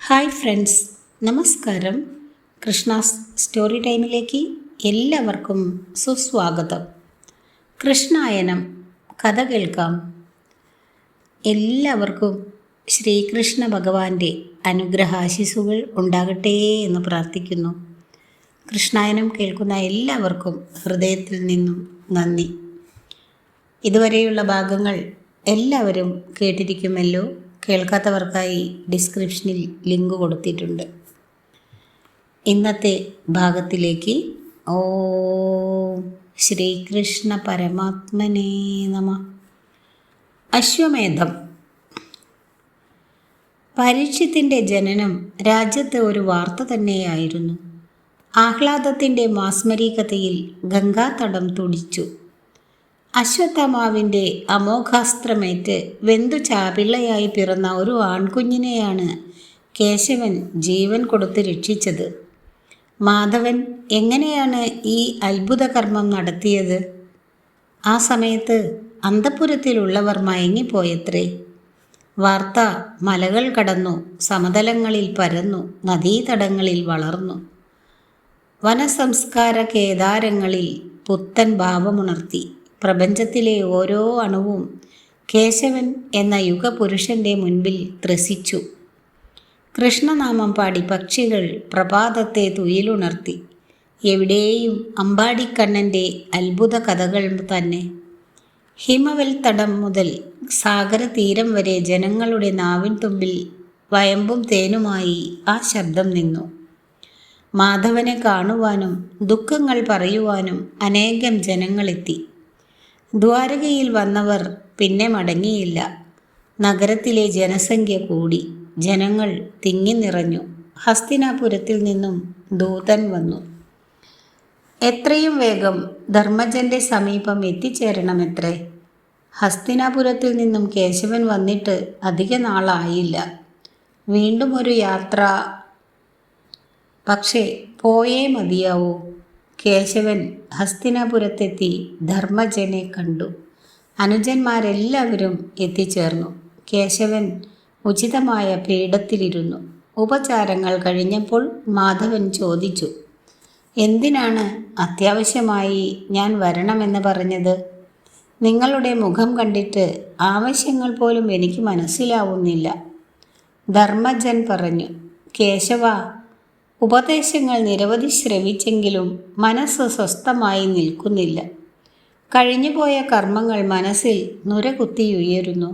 Hi friends, നമസ്കാരം. Krishna's story ടൈമിലേക്ക് എല്ലാവർക്കും സുസ്വാഗതം. കൃഷ്ണായനം കഥ കേൾക്കാം. എല്ലാവർക്കും ശ്രീകൃഷ്ണ ഭഗവാന്റെ അനുഗ്രഹാശിസുകൾ ഉണ്ടാകട്ടെ എന്ന് പ്രാർത്ഥിക്കുന്നു. കൃഷ്ണായനം കേൾക്കുന്ന എല്ലാവർക്കും ഹൃദയത്തിൽ നിന്നും നന്ദി. ഇതുവരെയുള്ള ഭാഗങ്ങൾ എല്ലാവരും കേട്ടിരിക്കുമല്ലോ. കേൾക്കാത്തവർക്കായി ഡിസ്ക്രിപ്ഷനിൽ ലിങ്ക് കൊടുത്തിട്ടുണ്ട്. ഇന്നത്തെ ഭാഗത്തിലേക്ക് ഓം ശ്രീകൃഷ്ണ പരമാത്മനേ നമഃ. അശ്വമേധം. പരീക്ഷിത്തിൻ്റെ ജനനം രാജ്യത്തെ ഒരു വാർത്ത തന്നെയായിരുന്നു. ആഹ്ലാദത്തിൻ്റെ മാസ്മരികതയിൽ ഗംഗാതടം തുടിച്ചു. അശ്വത്ഥമാവിൻ്റെ അമോഘാസ്ത്രമേറ്റ് വെന്തു ചാപിള്ളയായി പിറന്ന ഒരു ആൺകുഞ്ഞിനെയാണ് കേശവൻ ജീവൻ കൊടുത്ത് രക്ഷിച്ചത്. മാധവൻ എങ്ങനെയാണ് ഈ അത്ഭുത കർമ്മം നടത്തിയത്? ആ സമയത്ത് അന്തഃപുരത്തിലുള്ളവർ മയങ്ങിപ്പോയത്രേ. വാർത്ത മലകൾ കടന്നു, സമതലങ്ങളിൽ പരന്നു, നദീതടങ്ങളിൽ വളർന്നു. വനസംസ്കാര കേദാരങ്ങളിൽ പുത്തൻ ഭാവമുണർത്തി. പ്രപഞ്ചത്തിലെ ഓരോ അണുവും കേശവൻ എന്ന യുഗപുരുഷൻ്റെ മുൻപിൽ ത്രസിച്ചു. കൃഷ്ണനാമം പാടി പക്ഷികൾ പ്രഭാതത്തെ തുയിലുണർത്തി. എവിടെയും അമ്പാടിക്കണ്ണൻ്റെ അത്ഭുത കഥകൾ തന്നെ. ഹിമവൽ തടം മുതൽ സാഗരതീരം വരെ ജനങ്ങളുടെ നാവിൻ തുമ്പിൽ വയമ്പും തേനുമായി ആ ശബ്ദം നിന്നു. മാധവനെ കാണുവാനും ദുഃഖങ്ങൾ പറയുവാനും അനേകം ജനങ്ങളെത്തി. ദ്വാരകയിൽ വന്നവർ പിന്നെ മടങ്ങിയില്ല. നഗരത്തിലെ ജനസംഖ്യ കൂടി. ജനങ്ങൾ തിങ്ങി നിറഞ്ഞു. ഹസ്തിനാപുരത്തിൽ നിന്നും ദൂതൻ വന്നു. എത്രയും വേഗം ധർമ്മജൻ്റെ സമീപം എത്തിച്ചേരണമെത്രേ. ഹസ്തിനാപുരത്തിൽ നിന്നും കേശവൻ വന്നിട്ട് അധിക നാളായില്ല. വീണ്ടും ഒരു യാത്ര. പക്ഷേ പോയേ മതിയാവൂ. കേശവൻ ഹസ്തിനാപുരത്തെത്തി ധർമ്മജനെ കണ്ടു. അനുജന്മാരെല്ലാവരും എത്തിച്ചേർന്നു. കേശവൻ ഉചിതമായ പീഠത്തിലിരുന്നു. ഉപചാരങ്ങൾ കഴിഞ്ഞപ്പോൾ മാധവൻ ചോദിച്ചു, എന്തിനാണ് അത്യാവശ്യമായി ഞാൻ വരണമെന്ന് പറഞ്ഞത്? നിങ്ങളുടെ മുഖം കണ്ടിട്ട് ആവശ്യങ്ങൾ പോലും എനിക്ക് മനസ്സിലാവുന്നില്ല. ധർമ്മജൻ പറഞ്ഞു, കേശവ, ഉപദേശങ്ങൾ നിരവധി ശ്രവിച്ചെങ്കിലും മനസ്സ് സ്വസ്ഥമായി നിൽക്കുന്നില്ല. കഴിഞ്ഞുപോയ കർമ്മങ്ങൾ മനസ്സിൽ നുരകുത്തിയുയരുന്നു.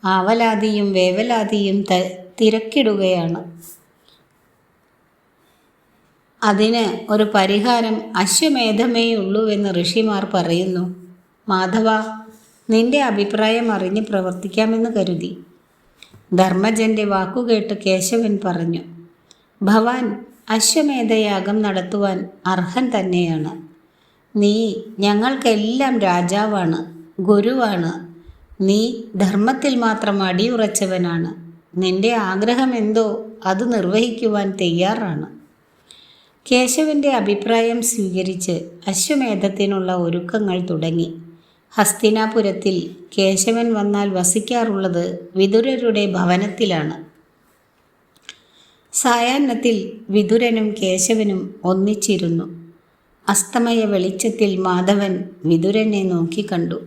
ആവലാതിയും വേവലാതിയും തിരക്കിടുകയാണ്. അതിന് ഒരു പരിഹാരം അശ്വമേധമേയുള്ളൂവെന്ന് ഋഷിമാർ പറയുന്നു. മാധവ, നിന്റെ അഭിപ്രായം അറിഞ്ഞ് പ്രവർത്തിക്കാമെന്ന് കരുതി. ധർമ്മജൻ്റെ വാക്കുകേട്ട് കേശവൻ പറഞ്ഞു, ഭവാൻ അശ്വമേധയാഗം നടത്തുവാൻ അർഹൻ തന്നെയാണ്. നീ ഞങ്ങൾക്കെല്ലാം രാജാവാണ്, ഗുരുവാണ്. നീ ധർമ്മത്തിൽ മാത്രം അടിയുറച്ചവനാണ്. നിന്റെ ആഗ്രഹമെന്തോ അത് നിർവഹിക്കുവാൻ തയ്യാറാണ്. കേശവൻ്റെ അഭിപ്രായം സ്വീകരിച്ച് അശ്വമേധത്തിനുള്ള ഒരുക്കങ്ങൾ തുടങ്ങി. ഹസ്തിനാപുരത്തിൽ കേശവൻ വന്നാൽ വസിക്കാറുള്ളത് വിതുരരുടെ ഭവനത്തിലാണ്. സായാഹ്നത്തിൽ വിതുരനും കേശവനും ഒന്നിച്ചിരുന്നു. അസ്തമയ വെളിച്ചത്തിൽ മാധവൻ വിതുരനെ നോക്കിക്കണ്ടു.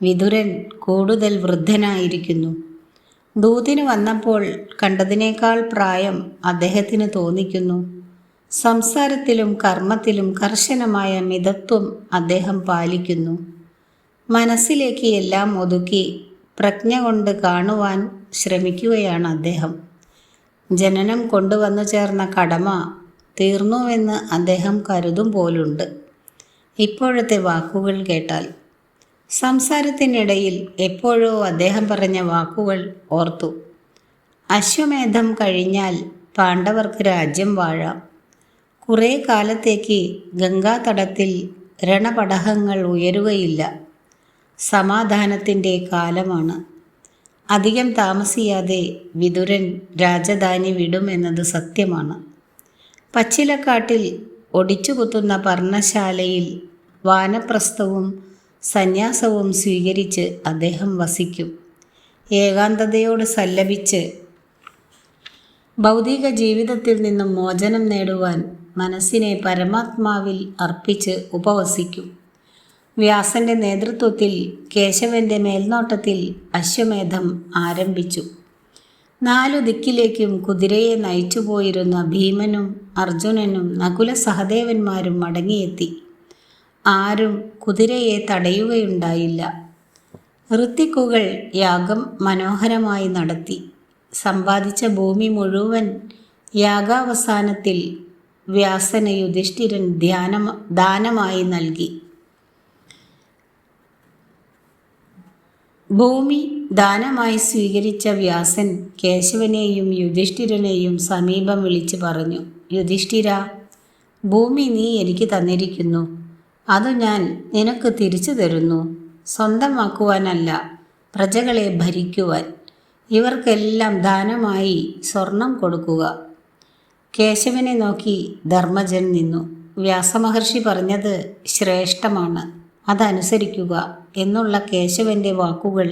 വിതുരൻ കൂടുതൽ വൃദ്ധനായിരിക്കുന്നു. ദൂതിന് വന്നപ്പോൾ കണ്ടതിനേക്കാൾ പ്രായം അദ്ദേഹത്തിന് തോന്നിക്കുന്നു. സംസാരത്തിലും കർമ്മത്തിലും കർശനമായ മിതത്വം അദ്ദേഹം പാലിക്കുന്നു. മനസ്സിലേക്ക് എല്ലാം ഒതുക്കി പ്രജ്ഞ കൊണ്ട് കാണുവാൻ ശ്രമിക്കുകയാണ് അദ്ദേഹം. ജനനം കൊണ്ടുവന്നു ചേർന്ന കടമ തീർന്നുവെന്ന് അദ്ദേഹം കരുതും പോലുണ്ട് ഇപ്പോഴത്തെ വാക്കുകൾ കേട്ടാൽ. സംസാരത്തിനിടയിൽ എപ്പോഴോ അദ്ദേഹം പറഞ്ഞ വാക്കുകൾ ഓർത്തു. അശ്വമേധം കഴിഞ്ഞാൽ പാണ്ഡവർക്ക് രാജ്യം വാഴാം. കുറേ കാലത്തേക്ക് ഗംഗാതടത്തിൽ രണപടഹങ്ങൾ ഉയരുകയില്ല. സമാധാനത്തിൻ്റെ കാലമാണ്. അധികം താമസിയാതെ വിതുരൻ രാജധാനി വിടുമെന്നത് സത്യമാണ്. പച്ചിലക്കാട്ടിൽ ഒടിച്ചുകുത്തുന്ന പർണശാലയിൽ വാനപ്രസ്ഥവും സന്യാസവും സ്വീകരിച്ച് അദ്ദേഹം വസിക്കും. ഏകാന്തതയോട് സല്ലപിച്ച് ഭൗതിക ജീവിതത്തിൽ നിന്നും മോചനം നേടുവാൻ മനസ്സിനെ പരമാത്മാവിൽ അർപ്പിച്ച് ഉപവസിക്കും. വ്യാസന്റെ നേതൃത്വത്തിൽ കേശവന്റെ മേൽനോട്ടത്തിൽ അശ്വമേധം ആരംഭിച്ചു. 4 ദിക്കിലേക്കും കുതിരയെ നയിച്ചുപോയിരുന്ന ഭീമനും അർജുനനും നകുല സഹദേവന്മാരും മടങ്ങിയെത്തി. ആരും കുതിരയെ തടയുകയുണ്ടായില്ല. ഋത്തിക്കുകൾ യാഗം മനോഹരമായി നടത്തി. സമ്പാദിച്ച ഭൂമി മുഴുവൻ യാഗാവസാനത്തിൽ വ്യാസന് യുധിഷ്ഠിരൻ ദാനമായി നൽകി. ഭൂമി ദാനമായി സ്വീകരിച്ച വ്യാസൻ കേശവനെയും യുധിഷ്ഠിരനെയും സമീപം വിളിച്ചു പറഞ്ഞു: യുധിഷ്ഠിരാ, ഭൂമി നീ എനിക്ക് തന്നിരിക്കുന്നു. അത് ഞാൻ നിനക്ക് തിരിച്ചു തരുന്നു. സ്വന്തമാക്കുവാനല്ല, പ്രജകളെ ഭരിക്കുവാൻ. ഇവർക്കെല്ലാം ദാനമായി സ്വർണം കൊടുക്കുക. കേശവനെ നോക്കി ധർമ്മജൻ നിന്നു. വ്യാസമഹർഷി പറഞ്ഞത് ശ്രേഷ്ഠമാണ്, അതനുസരിക്കുക എന്നുള്ള കേശവന്റെ വാക്കുകൾ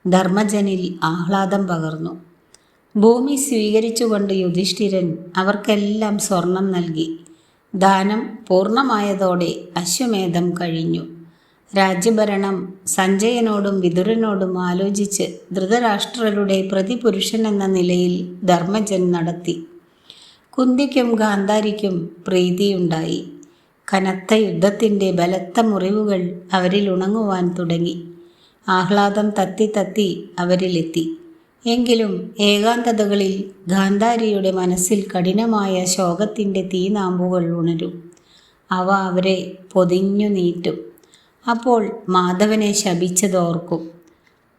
ധർമ്മജനിൽ ആഹ്ലാദം പകർന്നു. ഭൂമി സ്വീകരിച്ചുകൊണ്ട് യുധിഷ്ഠിരൻ അവർക്കെല്ലാം സ്വർണം നൽകി. ദാനം പൂർണ്ണമായതോടെ അശ്വമേധം കഴിഞ്ഞു. രാജ്യഭരണം സഞ്ജയനോടും വിതുരനോടും ആലോചിച്ച് ധൃതരാഷ്ട്രരുടെ പ്രതിപുരുഷൻ എന്ന നിലയിൽ ധർമ്മജൻ നടത്തി. കുന്തിക്കും ഗാന്ധാരിക്കും പ്രീതിയുണ്ടായി. കനത്ത യുദ്ധത്തിൻ്റെ ബലത്ത മുറിവുകൾ അവരിൽ ഉണങ്ങുവാൻ തുടങ്ങി. ആഹ്ലാദം തത്തി തത്തി അവരിലെത്തി. എങ്കിലും ഏകാന്തതകളിൽ ഗാന്ധാരിയുടെ മനസ്സിൽ കഠിനമായ ശോകത്തിൻ്റെ തീനാമ്പുകൾ ഉണരും. അവ അവരെ പൊതിഞ്ഞു നീറ്റും. അപ്പോൾ മാധവനെ ശപിച്ചതോർക്കും.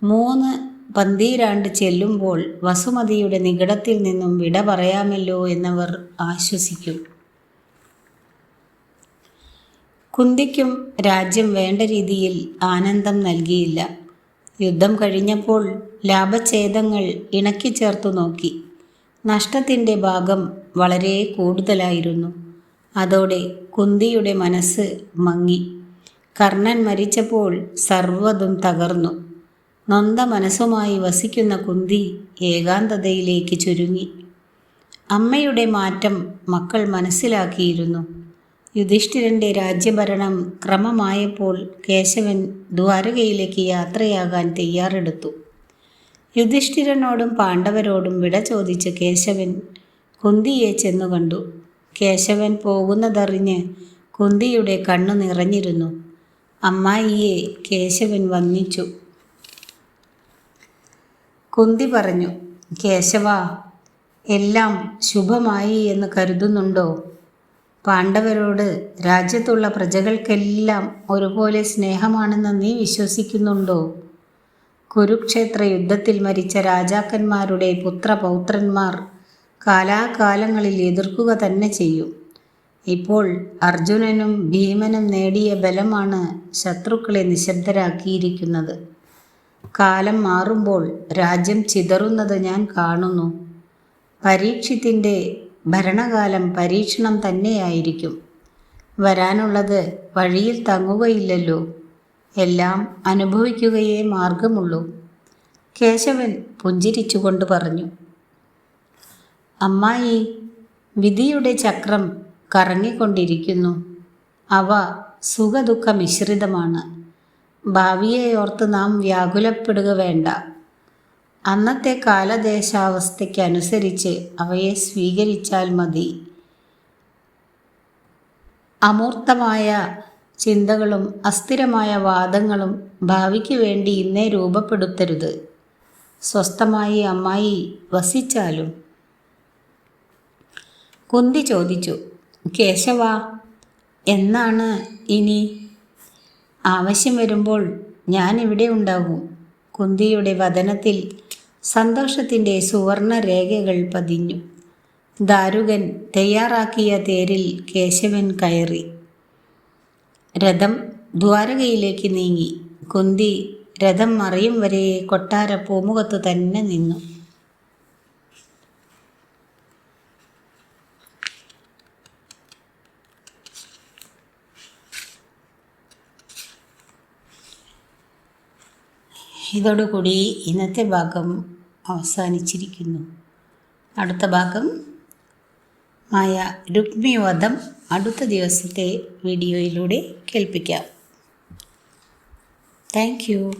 3 പന്തീരാണ്ട് ചെല്ലുമ്പോൾ വസുമതിയുടെ നികടത്തിൽ നിന്നും വിട പറയാമല്ലോ എന്നവർ ആശ്വസിക്കും. കുന്തിക്കും രാജ്യം വേണ്ട രീതിയിൽ ആനന്ദം നൽകിയില്ല. യുദ്ധം കഴിഞ്ഞപ്പോൾ ലാഭഛേദങ്ങൾ ഇണക്കിച്ചേർത്തു നോക്കി. നഷ്ടത്തിൻ്റെ ഭാഗം വളരെ കൂടുതലായിരുന്നു. അതോടെ കുന്തിയുടെ മനസ്സ് മങ്ങി. കർണൻ മരിച്ചപ്പോൾ സർവ്വതും തകർന്നു. നൊന്ത മനസ്സുമായി വസിക്കുന്ന കുന്തി ഏകാന്തതയിലേക്ക് ചുരുങ്ങി. അമ്മയുടെ മാറ്റം മക്കൾ മനസ്സിലാക്കിയിരുന്നു. യുധിഷ്ഠിരൻ്റെ രാജ്യഭരണം ക്രമമായപ്പോൾ കേശവൻ ദ്വാരകയിലേക്ക് യാത്രയാകാൻ തയ്യാറെടുത്തു. യുധിഷ്ഠിരനോടും പാണ്ഡവരോടും വിട ചോദിച്ച കേശവൻ കുന്തിയെ ചെന്നു കണ്ടു. കേശവൻ പോകുന്നതറിഞ്ഞ് കുന്തിയുടെ കണ്ണു നിറഞ്ഞിരുന്നു. അമ്മായിയെ കേശവൻ വന്ദിച്ചു. കുന്തി പറഞ്ഞു: കേശവ, എല്ലാം ശുഭമായി എന്ന് കരുതുന്നുണ്ടോ? പാണ്ഡവരോട് രാജ്യത്തുള്ള പ്രജകൾക്കെല്ലാം ഒരുപോലെ സ്നേഹമാണെന്ന് നീ വിശ്വസിക്കുന്നുണ്ടോ? കുരുക്ഷേത്ര യുദ്ധത്തിൽ മരിച്ച രാജാക്കന്മാരുടെ പുത്രപൗത്രന്മാർ കാലാകാലങ്ങളിൽ എതിർക്കുക തന്നെ ചെയ്യും. ഇപ്പോൾ അർജുനനും ഭീമനും നേടിയ ബലമാണ് ശത്രുക്കളെ നിശബ്ദരാക്കിയിരിക്കുന്നത്. കാലം മാറുമ്പോൾ രാജ്യം ചിതറുന്നത് ഞാൻ കാണുന്നു. പരീക്ഷിത്തിൻ്റെ ഭരണകാലം പരീക്ഷണം തന്നെയായിരിക്കും. വരാനുള്ളത് വഴിയിൽ തങ്ങുകയില്ലല്ലോ. എല്ലാം അനുഭവിക്കുകയേ മാർഗമുള്ളൂ. കേശവൻ പുഞ്ചിരിച്ചുകൊണ്ട് പറഞ്ഞു: അമ്മായി, വിധിയുടെ ചക്രം കറങ്ങിക്കൊണ്ടിരിക്കുന്നു. അവ സുഖദുഃഖ മിശ്രിതമാണ്. ഭാവിയെ ഓർത്ത് നാം വ്യാകുലപ്പെടുക വേണ്ട. അന്നത്തെ കാലദേശാവസ്ഥയ്ക്കനുസരിച്ച് അവയെ സ്വീകരിച്ചാൽ മതി. അമൂർത്തമായ ചിന്തകളും അസ്ഥിരമായ വാദങ്ങളും ഭാവിക്ക് വേണ്ടി ഇന്നേ രൂപപ്പെടുത്തരുത്. സ്വസ്ഥമായി അമ്മായി വസിച്ചാലും. കുന്തി ചോദിച്ചു: കേശവ, എന്നാണ് ഇനി? ആവശ്യം വരുമ്പോൾ ഞാൻ ഇവിടെ ഉണ്ടാകും. കുന്തിയുടെ വദനത്തിൽ സന്തോഷത്തിൻ്റെ സുവർണ രേഖകൾ പതിഞ്ഞു. ദാരുകൻ തയ്യാറാക്കിയ തേരിൽ കേശവൻ കയറി. രഥം ദ്വാരകയിലേക്ക് നീങ്ങി. കുന്തി രഥം മറിയും വരെ കൊട്ടാര പൂമുഖത്ത് തന്നെ നിന്നു. ഇതോടുകൂടി ഇന്നത്തെ ഭാഗം അവസാനിച്ചിരിക്കുന്നു. അടുത്ത ഭാഗം മായ രുക്മിവധം അടുത്ത ദിവസത്തെ വീഡിയോയിലൂടെ കേൾപ്പിക്കാം. Thank you.